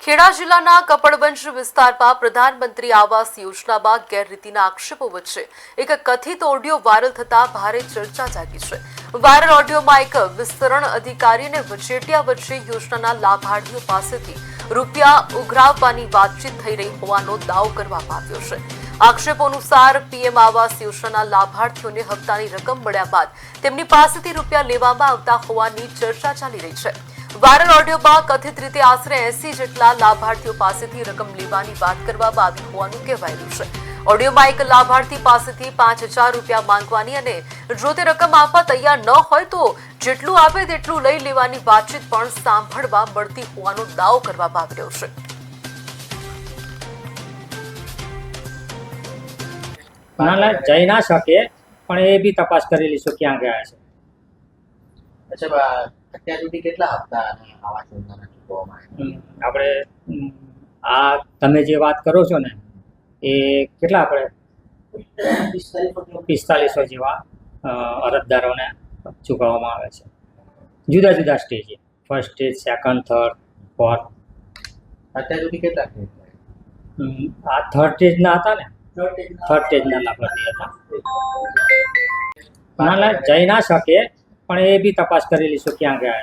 ખેડા જિલ્લાના કપડવંજ વિસ્તારમાં પ્રધાનમંત્રી આવાસ યોજનામાં ગેરરીતિના આક્ષેપો વચ્ચે એક કથિત ઓડિયો વાયરલ થતા ભારે ચર્ચા જાગી છે। વાયરલ ઓડિયોમાં એક વિસ્તરણ અધિકારી અને વચેટિયા વચ્ચે યોજનાના લાભાર્થીઓ પાસેથી રૂપિયા ઉઘરાવવાની વાતચીત થઈ રહી હોવાનો દાવો કરવામાં આવ્યો છે। આક્ષેપો અનુસાર પીએમ આવાસ યોજનાના લાભાર્થીઓને હપ્તાની રકમ મળ્યા બાદ તેમની પાસેથી રૂપિયા લેવામાં આવતા હોવાની ચર્ચા ચાલી રહી છે। વાયરલ ઓડિયોમાં કથિત રીતે આશરે 80 જેટલા લાભાર્થીઓ પાસેથી રકમ લેવાની વાત કરવામાં આવી હોવાનું કહેવાય રહ્યું છે। ઓડિયોમાં એક લાભાર્થી પાસેથી 5000 રૂપિયા માંગવાની અને જો તે રકમ આપવા તૈયાર ન હોય તો જેટલું આપે તેટલું લઈ લેવાની વાતચીત પણ સાંભળવા મળતી હોવાનો દાવો કરવામાં આવી રહ્યો છે। ઘણા જઈ ના શકે પણ એ બી તપાસ કરી લઈશું ક્યાં ગયા છે। અચ્છા, અત્યાર સુધી કેટલા હપ્તા અને આવાસ યોજનાના ચૂકવવામાં આવ્યા? આપણે આ તમે જે વાત કરો છો ને એ કેટલા આપણે 4500 જેવા અરજદારોને ચૂકવવામાં આવે છે, જુદા જુદા સ્ટેજે, first stage, second, third, fourth. અત્યાર સુધી કેટલા કેસ થયા? આ થર્ડ સ્ટેજના હતા ને, થર્ડ સ્ટેજના લાભાર્થી હતા। ઘણા જઈ ના શકે પણ એ બી તપાસ કરી લઈશું ક્યાં ગયા છે।